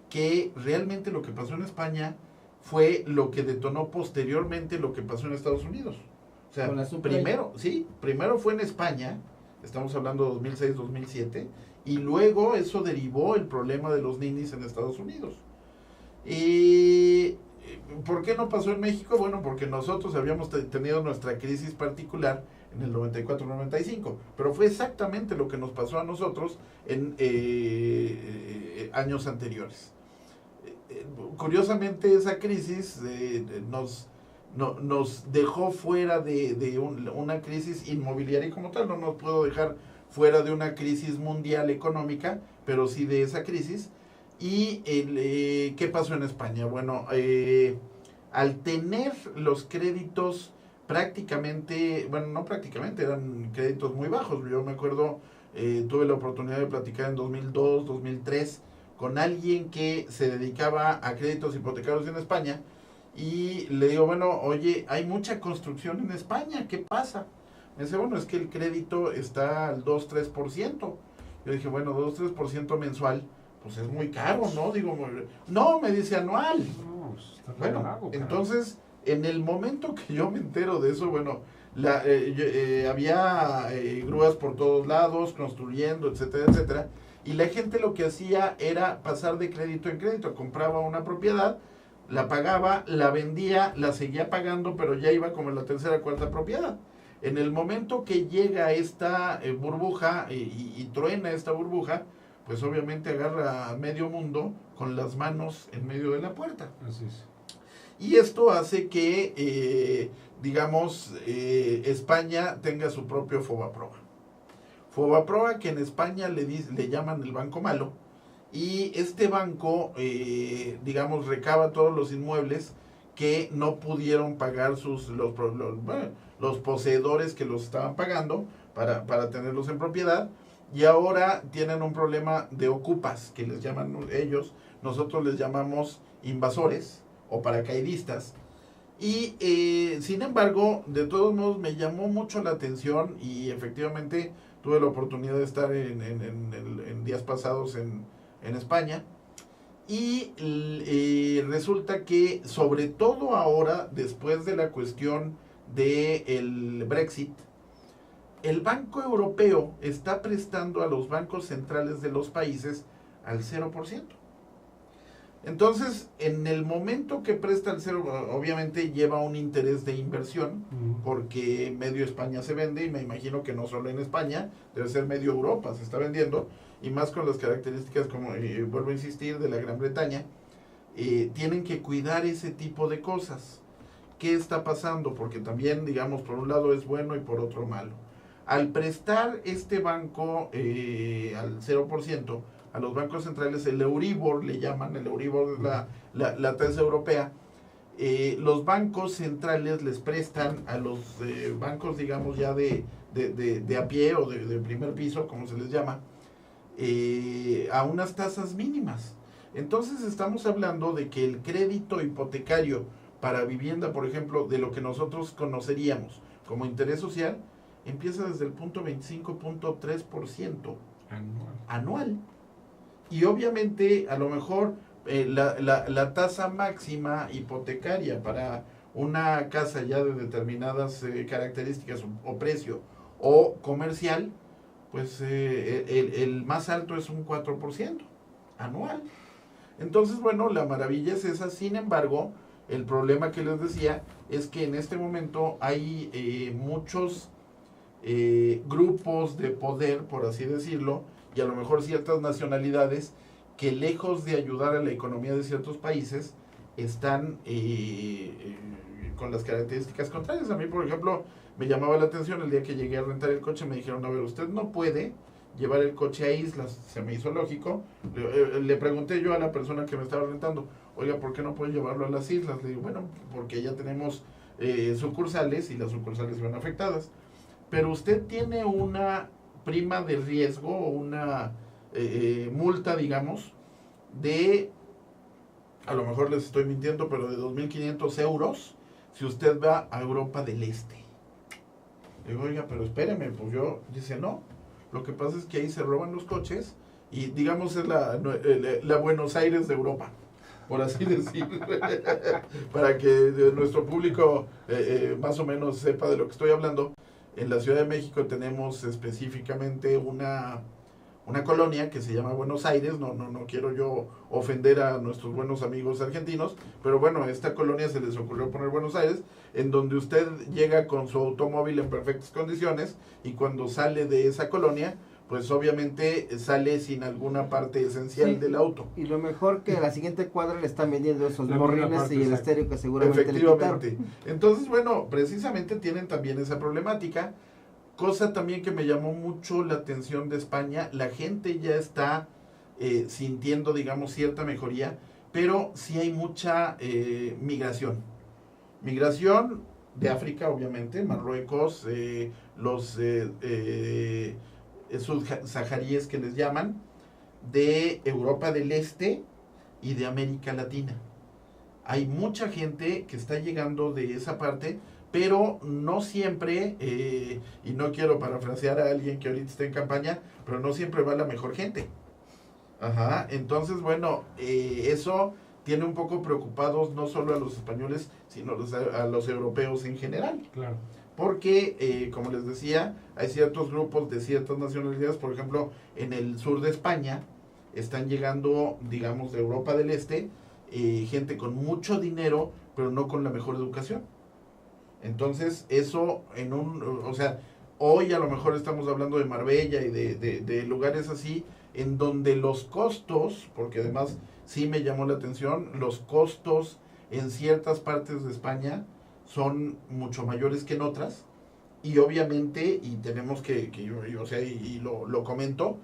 que realmente lo que pasó en España fue lo que detonó posteriormente lo que pasó en Estados Unidos. O sea, primero fue en España, estamos hablando de 2006-2007, y luego eso derivó el problema de los ninis en Estados Unidos. Y ¿por qué no pasó en México? Bueno, porque nosotros habíamos tenido nuestra crisis particular en el 94-95, pero fue exactamente lo que nos pasó a nosotros en años anteriores. Curiosamente, esa crisis nos dejó fuera de una crisis inmobiliaria como tal. No nos puedo dejar fuera de una crisis mundial económica, pero sí de esa crisis. ¿Y qué pasó en España? Bueno, al tener los créditos prácticamente, bueno, no prácticamente, eran créditos muy bajos. Yo me acuerdo, tuve la oportunidad de platicar en 2002, 2003 con alguien que se dedicaba a créditos hipotecarios en España, y le digo, bueno, oye, hay mucha construcción en España, ¿qué pasa? Me dice, bueno, es que el crédito está al 2-3%. Yo dije, bueno, 2-3% mensual, pues es muy caro, ¿no? Digo, no, me dice anual. No, está Bueno, regalado, entonces, en el momento que yo me entero de eso, bueno, había grúas por todos lados, construyendo, etcétera, etcétera, y la gente lo que hacía era pasar de crédito en crédito. Compraba una propiedad, la pagaba, la vendía, la seguía pagando, pero ya iba como en la tercera o cuarta propiedad. En el momento que llega esta burbuja y truena esta burbuja, pues obviamente agarra a medio mundo con las manos en medio de la puerta. Así es. Y esto hace que, España tenga su propio Fobaproa. Fobaproa, que en España le llaman el banco malo, y este banco, recaba todos los inmuebles que no pudieron pagar los poseedores que los estaban pagando para tenerlos en propiedad, y ahora tienen un problema de ocupas, que les llaman ellos, nosotros les llamamos invasores o paracaidistas. Y sin embargo, de todos modos me llamó mucho la atención y efectivamente tuve la oportunidad de estar en días pasados en España. Y resulta que sobre todo ahora, después de la cuestión del Brexit, el Banco Europeo está prestando a los bancos centrales de los países al 0%. Entonces, en el momento que presta el 0%, obviamente lleva un interés de inversión, porque medio España se vende, y me imagino que no solo en España, debe ser medio Europa se está vendiendo, y más con las características, como vuelvo a insistir, de la Gran Bretaña, tienen que cuidar ese tipo de cosas. ¿Qué está pasando? Porque también, digamos, por un lado es bueno y por otro malo. Al prestar este banco al 0%, a los bancos centrales, el Euribor le llaman, el Euribor es la tasa europea, los bancos centrales les prestan a los bancos, digamos, ya de a pie o de primer piso, como se les llama, a unas tasas mínimas. Entonces estamos hablando de que el crédito hipotecario para vivienda, por ejemplo, de lo que nosotros conoceríamos como interés social, empieza desde el 25.3% anual. Y obviamente, a lo mejor, la tasa máxima hipotecaria para una casa ya de determinadas características o precio o comercial, pues el más alto es un 4% anual. Entonces, bueno, la maravilla es esa. Sin embargo, el problema que les decía es que en este momento hay muchos grupos de poder, por así decirlo, y a lo mejor ciertas nacionalidades que, lejos de ayudar a la economía de ciertos países, están con las características contrarias. A mí, por ejemplo, me llamaba la atención el día que llegué a rentar el coche, me dijeron, a ver, usted no puede llevar el coche a islas. Se me hizo lógico. Le pregunté yo a la persona que me estaba rentando, oiga, ¿por qué no puede llevarlo a las islas? Le digo, bueno, porque ya tenemos sucursales y las sucursales se ven afectadas. Pero usted tiene una prima de riesgo o una multa, digamos, de, a lo mejor les estoy mintiendo, pero de 2.500 euros si usted va a Europa del Este. Le digo, oiga, pero espéreme, pues yo, dice, no, lo que pasa es que ahí se roban los coches y, digamos, es la Buenos Aires de Europa, por así decirlo, para que nuestro público más o menos sepa de lo que estoy hablando. En la Ciudad de México tenemos específicamente una colonia que se llama Buenos Aires. No quiero yo ofender a nuestros buenos amigos argentinos, pero bueno, a esta colonia se les ocurrió poner Buenos Aires, en donde usted llega con su automóvil en perfectas condiciones, y cuando sale de esa colonia, pues obviamente sale sin alguna parte esencial del auto. Y lo mejor, que a la siguiente cuadra le están vendiendo esos morrines y el estéreo que seguramente efectivamente le quitaron. Entonces, bueno, precisamente tienen también esa problemática. Cosa también que me llamó mucho la atención de España, la gente ya está sintiendo, digamos, cierta mejoría, pero sí hay mucha migración. Migración de África, obviamente, Marruecos, los subsaharíes que les llaman, de Europa del Este y de América Latina. Hay mucha gente que está llegando de esa parte, pero no siempre, y no quiero parafrasear a alguien que ahorita está en campaña, pero no siempre va la mejor gente. Ajá, entonces, bueno, eso tiene un poco preocupados no solo a los españoles, sino a los europeos en general. Claro. Porque, como les decía, hay ciertos grupos de ciertas nacionalidades, por ejemplo, en el sur de España, están llegando, digamos, de Europa del Este, gente con mucho dinero, pero no con la mejor educación. Entonces, eso o sea, hoy a lo mejor estamos hablando de Marbella y de lugares así, en donde los costos, porque además sí me llamó la atención, los costos en ciertas partes de España son mucho mayores que en otras, y obviamente, y tenemos o sea, y lo comento,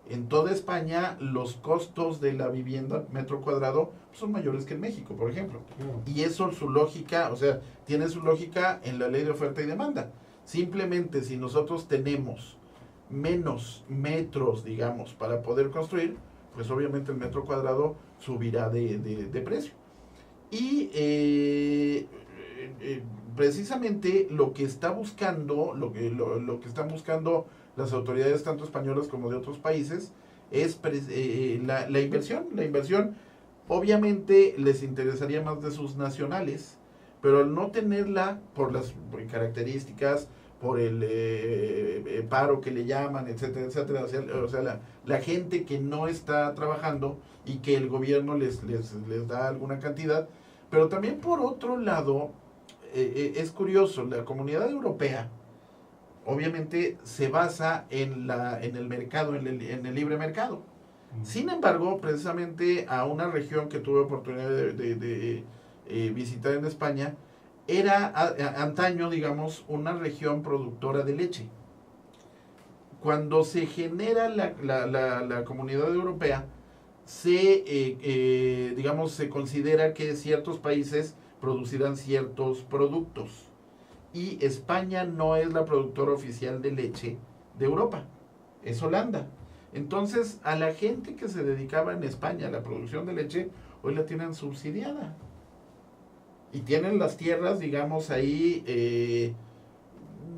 en toda España los costos de la vivienda metro cuadrado son mayores que en México, por ejemplo. Y eso, su lógica, o sea, tiene su lógica en la ley de oferta y demanda. Simplemente, si nosotros tenemos menos metros, digamos, para poder construir, pues obviamente el metro cuadrado subirá de precio. Y precisamente lo que está buscando, lo que están buscando las autoridades tanto españolas como de otros países, es la inversión. La inversión obviamente les interesaría más de sus nacionales, pero al no tenerla por las características, por el paro que le llaman, etcétera, etcétera, o sea la gente que no está trabajando y que el gobierno les da alguna cantidad, pero también por otro lado, es curioso, la Comunidad Europea obviamente se basa en el mercado, en el libre mercado. Sin embargo, precisamente a una región que tuve oportunidad de visitar en España, era antaño, digamos, una región productora de leche. Cuando se genera la Comunidad Europea, digamos, se considera que ciertos países producirán ciertos productos. Y España no es la productora oficial de leche de Europa, es Holanda. Entonces, a la gente que se dedicaba en España a la producción de leche, hoy la tienen subsidiada. Y tienen las tierras, digamos, ahí,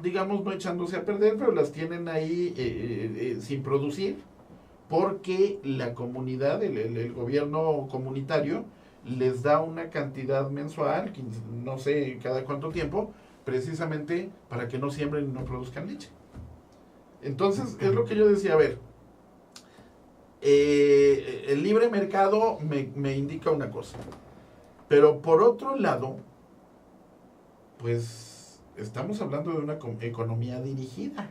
digamos, no echándose a perder, pero las tienen ahí sin producir, porque la comunidad, el gobierno comunitario, les da una cantidad mensual, no sé cada cuánto tiempo, precisamente para que no siembren y no produzcan leche. Entonces, es lo que yo decía, a ver, el libre mercado me indica una cosa, pero por otro lado, pues estamos hablando de una economía dirigida.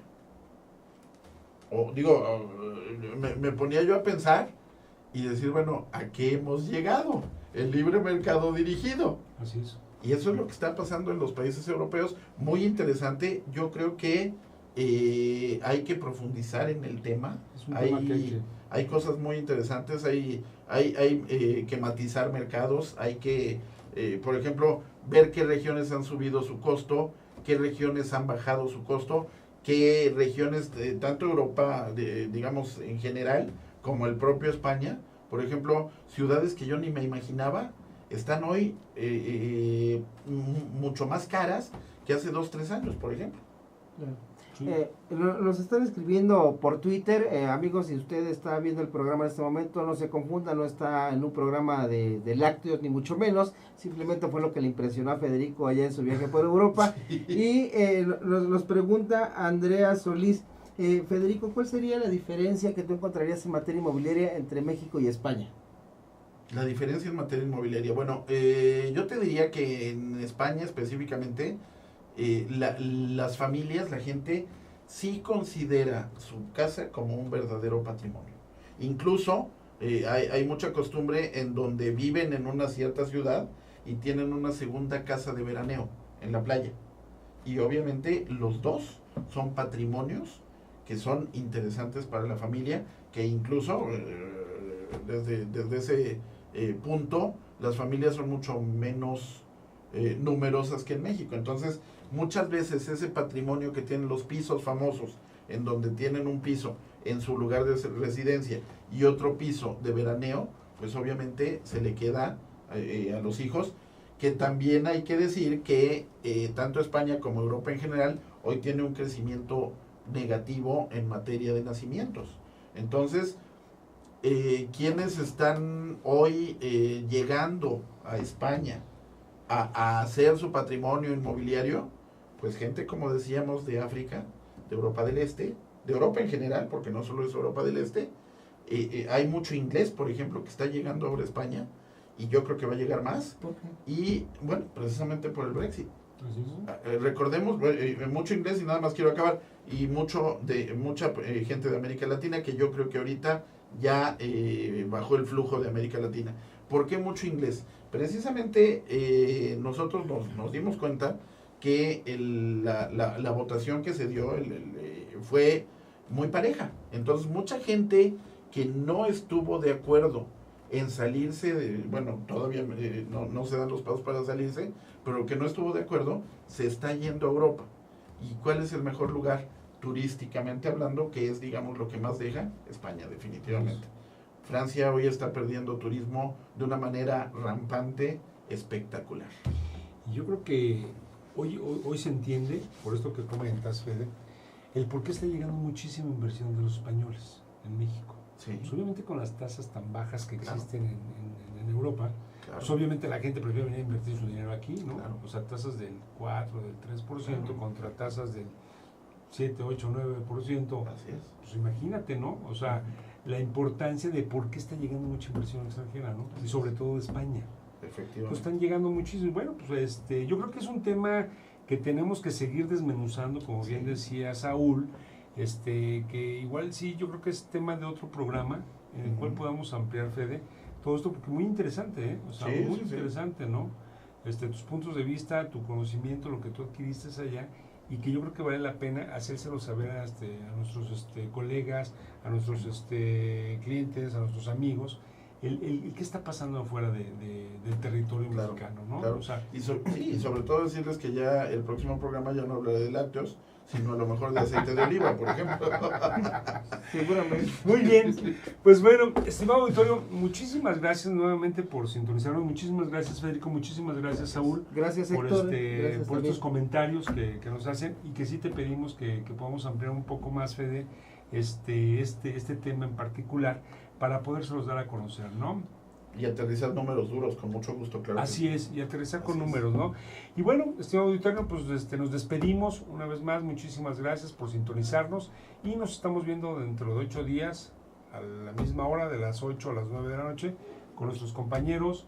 O digo, me ponía yo a pensar y decir, bueno, ¿a qué hemos llegado? El libre mercado dirigido. Así es. Y eso es lo que está pasando en los países europeos. Muy interesante. Yo creo que hay que profundizar en el tema. Es un tema que hay cosas muy interesantes. Hay que matizar mercados. Hay que, por ejemplo, ver qué regiones han subido su costo, qué regiones han bajado su costo, qué regiones, tanto Europa, digamos, en general, como el propio España, por ejemplo, ciudades que yo ni me imaginaba, están hoy mucho más caras que hace 2-3 años, por ejemplo. Sí. Nos están escribiendo por Twitter, amigos, si usted está viendo el programa en este momento, no se confunda, no está en un programa de lácteos, ni mucho menos, simplemente fue lo que le impresionó a Federico allá en su viaje por Europa. Y nos pregunta Andrea Solís, Federico, ¿cuál sería la diferencia que tú encontrarías en materia inmobiliaria entre México y España? La diferencia en materia inmobiliaria, bueno, yo te diría que en España específicamente, las familias, la gente sí considera su casa como un verdadero patrimonio. Incluso hay mucha costumbre en donde viven en una cierta ciudad y tienen una segunda casa de veraneo en la playa. Y obviamente los dos son patrimonios que son interesantes para la familia, que incluso desde ese punto las familias son mucho menos numerosas que en México. Entonces, muchas veces ese patrimonio que tienen los pisos famosos, en donde tienen un piso en su lugar de residencia y otro piso de veraneo, pues obviamente se le queda a los hijos, que también hay que decir que tanto España como Europa en general hoy tiene un crecimiento negativo en materia de nacimientos. Entonces, quienes están hoy llegando a España a hacer su patrimonio inmobiliario, pues gente, como decíamos, de África, de Europa del Este, de Europa en general, porque no solo es Europa del Este. Hay mucho inglés, por ejemplo, que está llegando ahora a España, y yo creo que va a llegar más. Y bueno, precisamente por el Brexit. Recordemos, mucho inglés, y nada más quiero acabar, y mucha gente de América Latina, que yo creo que ahorita ya bajó el flujo de América Latina. ¿Por qué mucho inglés? Precisamente nosotros nos dimos cuenta que la votación que se dio fue muy pareja. Entonces, mucha gente que no estuvo de acuerdo en salirse, bueno, todavía no se dan los pasos para salirse, pero que no estuvo de acuerdo, se está yendo a Europa. ¿Y cuál es el mejor lugar? turísticamente hablando, que es, digamos, lo que más deja España, definitivamente. Francia hoy está perdiendo turismo de una manera rampante, espectacular. Yo creo que hoy se entiende, por esto que comentas, Fede, el por qué está llegando muchísima inversión de los españoles en México. Sí, Pues obviamente con las tasas tan bajas que Claro. existen en Europa, claro. pues obviamente la gente prefiere venir a invertir su dinero aquí, ¿no? Claro. O sea, tasas del 4, del 3% Claro. contra tasas del 7, 8, 9%. Así es. Pues imagínate, ¿no? O sea, la importancia de por qué está llegando mucha inversión extranjera, ¿no? Y sobre todo de España. Efectivamente. Pues están llegando muchísimo. Bueno, pues yo creo que es un tema que tenemos que seguir desmenuzando, como bien decía Saúl, que igual sí, yo creo que es tema de otro programa en el cual podamos ampliar, Fede, todo esto, porque muy interesante, ¿eh? O sea, Sí, muy sí, sí. interesante, ¿no? Tus puntos de vista, tu conocimiento, lo que tú adquiriste allá, y que yo creo que vale la pena hacérselo saber a nuestros colegas, a nuestros clientes, a nuestros amigos, el qué está pasando afuera del territorio Claro, mexicano, ¿no? claro. O sea, Y sobre todo decirles que ya el próximo programa ya no hablaré de lácteos, sino a lo mejor de aceite de oliva, por ejemplo. Seguramente. muy bien, pues bueno, estimado auditorio, muchísimas gracias nuevamente por sintonizarnos, muchísimas gracias Federico, muchísimas gracias Saúl, Gracias, por, Héctor. Gracias por también. estos comentarios que nos hacen, y que sí te pedimos que podamos ampliar un poco más, Fede, este tema en particular, para podérselos dar a conocer, ¿no? Y aterrizar números duros, con mucho gusto, claro. Así es, y aterrizar con Así es. números, ¿no? Y bueno, estimado auditorio, pues nos despedimos una vez más, muchísimas gracias por sintonizarnos, y nos estamos viendo dentro de 8 días, a la misma hora, de las 8 a las 9 de la noche, con nuestros compañeros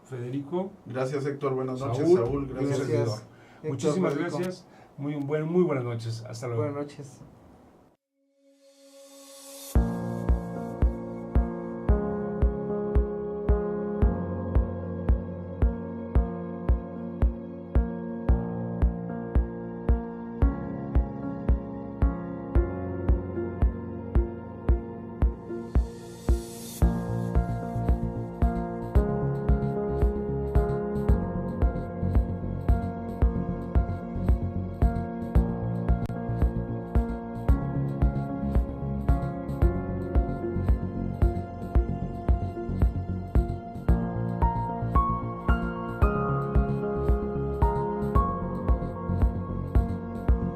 Federico, Gracias, Héctor. Buenas noches, Saúl, Saúl. y un Gracias. servidor. Héctor, Muchísimas Federico. gracias, muy buenas noches, hasta luego. Buenas noches.